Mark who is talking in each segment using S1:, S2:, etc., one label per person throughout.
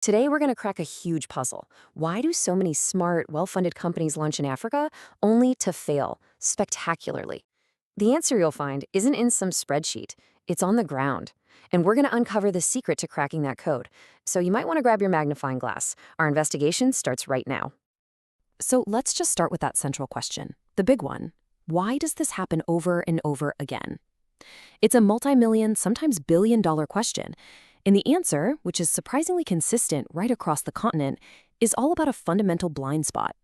S1: Today, we're going to crack a huge puzzle. Why do so many smart, well-funded companies launch in Africa only to fail spectacularly? The answer you'll find isn't in some spreadsheet. It's on the ground. And we're going to uncover the secret to cracking that code. So you might want to grab your magnifying glass. Our investigation starts right now. So let's just start with that central question, the big one. Why does this happen over and over again? It's a multi-million, sometimes billion-dollar question. And the answer, which is surprisingly consistent right across the continent, is all about a fundamental blind spot.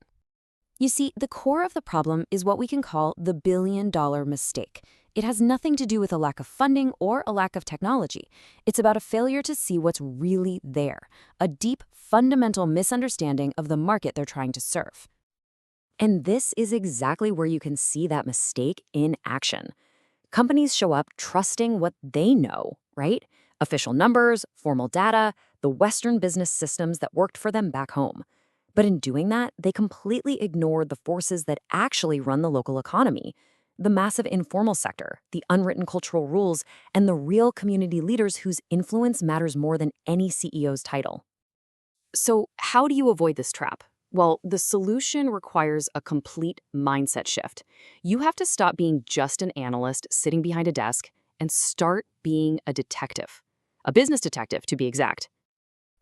S1: You see, the core of the problem is what we can call the billion-dollar mistake. It has nothing to do with a lack of funding or a lack of technology. It's about a failure to see what's really there, a deep, fundamental misunderstanding of the market they're trying to serve. And this is exactly where you can see that mistake in action. Companies show up trusting what they know, right? Official numbers, formal data, the Western business systems that worked for them back home. But in doing that, they completely ignored the forces that actually run the local economy. The massive informal sector, the unwritten cultural rules, and the real community leaders whose influence matters more than any CEO's title. So how do you avoid this trap? Well, the solution requires a complete mindset shift. You have to stop being just an analyst sitting behind a desk and start being a detective. A business detective, to be exact.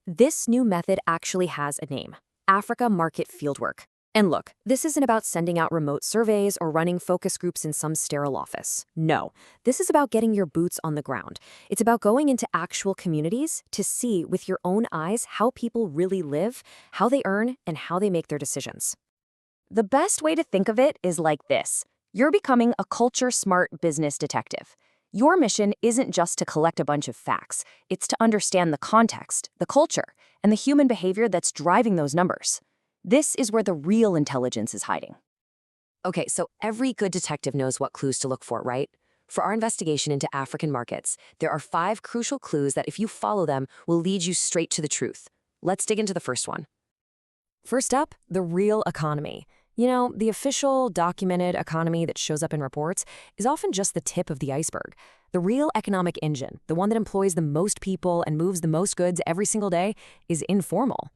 S1: This new method actually has a name: Africa Market Fieldwork. And look, this isn't about sending out remote surveys or running focus groups in some sterile office. No, this is about getting your boots on the ground. It's about going into actual communities to see with your own eyes how people really live, how they earn, and how they make their decisions. The best way to think of it is like this. You're becoming a culture-smart business detective. Your mission isn't just to collect a bunch of facts. It's to understand the context, the culture, and the human behavior that's driving those numbers. This is where the real intelligence is hiding. Okay, so every good detective knows what clues to look for, right? For our investigation into African markets, there are 5 crucial clues that, if you follow them, will lead you straight to the truth. Let's dig into the first one. First up, the real economy. You know, the official, documented economy that shows up in reports is often just the tip of the iceberg. The real economic engine, the one that employs the most people and moves the most goods every single day, is informal.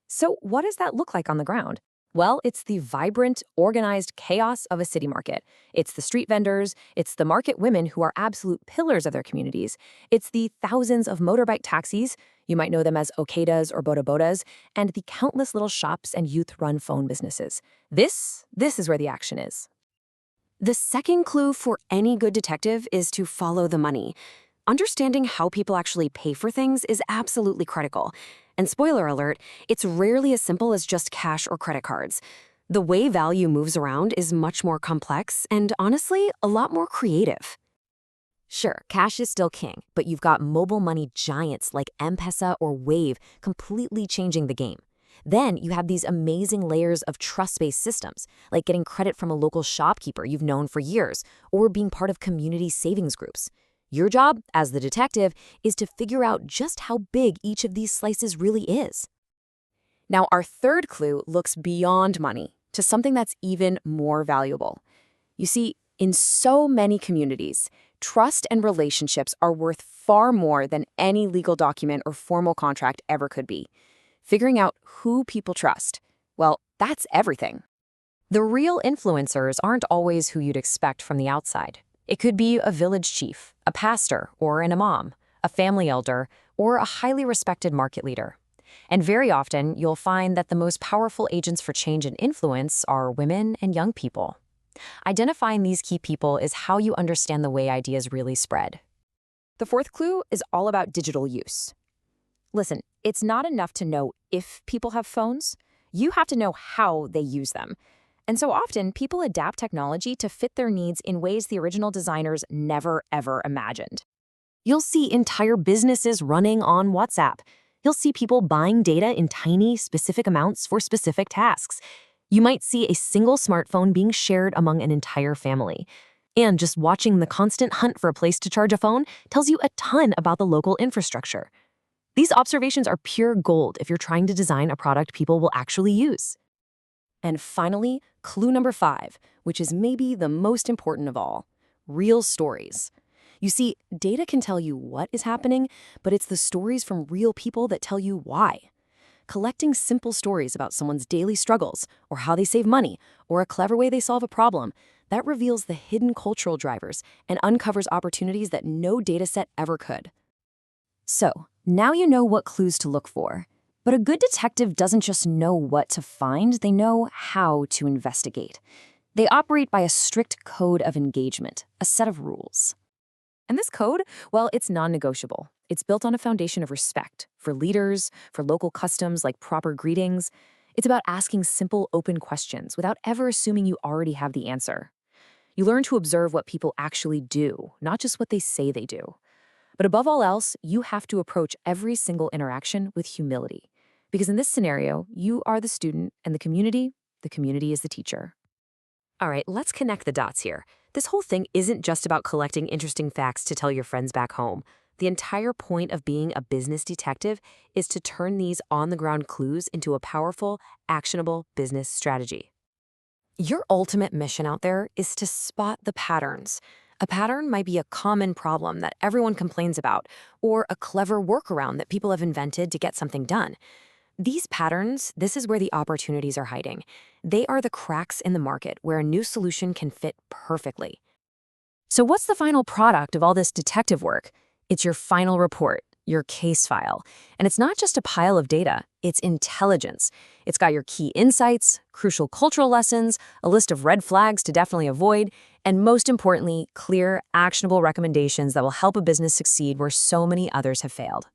S1: So what does that look like on the ground? Well, it's the vibrant, organized chaos of a city market. It's the street vendors, it's the market women who are absolute pillars of their communities. It's the thousands of motorbike taxis, you might know them as Okadas or bodabodas, and the countless little shops and youth-run phone businesses. This is where the action is. The second clue for any good detective is to follow the money. Understanding how people actually pay for things is absolutely critical. And spoiler alert, it's rarely as simple as just cash or credit cards. The way value moves around is much more complex and, honestly, a lot more creative. Sure, cash is still king, but you've got mobile money giants like M-Pesa or Wave completely changing the game. Then you have these amazing layers of trust-based systems, like getting credit from a local shopkeeper you've known for years, or being part of community savings groups. Your job, as the detective, is to figure out just how big each of these slices really is. Now, our third clue looks beyond money to something that's even more valuable. You see, in so many communities, trust and relationships are worth far more than any legal document or formal contract ever could be. Figuring out who people trust, well, that's everything. The real influencers aren't always who you'd expect from the outside. It could be a village chief, a pastor or an imam, a family elder, or a highly respected market leader. And very often, you'll find that the most powerful agents for change and influence are women and young people. Identifying these key people is how you understand the way ideas really spread. The fourth clue is all about digital use. Listen, it's not enough to know if people have phones. You have to know how they use them. And so often, people adapt technology to fit their needs in ways the original designers never, ever imagined. You'll see entire businesses running on WhatsApp. You'll see people buying data in tiny, specific amounts for specific tasks. You might see a single smartphone being shared among an entire family. And just watching the constant hunt for a place to charge a phone tells you a ton about the local infrastructure. These observations are pure gold if you're trying to design a product people will actually use. And finally, clue number 5, which is maybe the most important of all: real stories. You see, data can tell you what is happening, but it's the stories from real people that tell you why. Collecting simple stories about someone's daily struggles, or how they save money, or a clever way they solve a problem, that reveals the hidden cultural drivers and uncovers opportunities that no dataset ever could. So, now you know what clues to look for. But a good detective doesn't just know what to find, they know how to investigate. They operate by a strict code of engagement, a set of rules. And this code, well, it's non-negotiable. It's built on a foundation of respect for leaders, for local customs like proper greetings. It's about asking simple, open questions without ever assuming you already have the answer. You learn to observe what people actually do, not just what they say they do. But above all else, you have to approach every single interaction with humility. Because in this scenario, you are the student and the community is the teacher. All right, let's connect the dots here. This whole thing isn't just about collecting interesting facts to tell your friends back home. The entire point of being a business detective is to turn these on-the-ground clues into a powerful, actionable business strategy. Your ultimate mission out there is to spot the patterns. A pattern might be a common problem that everyone complains about, or a clever workaround that people have invented to get something done. These patterns, this is where the opportunities are hiding. They are the cracks in the market where a new solution can fit perfectly. So what's the final product of all this detective work? It's your final report, your case file. And it's not just a pile of data, it's intelligence. It's got your key insights, crucial cultural lessons, a list of red flags to definitely avoid, and most importantly, clear, actionable recommendations that will help a business succeed where so many others have failed.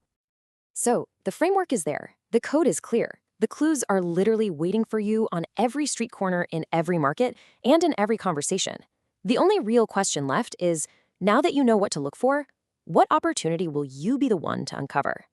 S1: So, the framework is there. The code is clear. The clues are literally waiting for you on every street corner in every market and in every conversation. The only real question left is, now that you know what to look for, what opportunity will you be the one to uncover?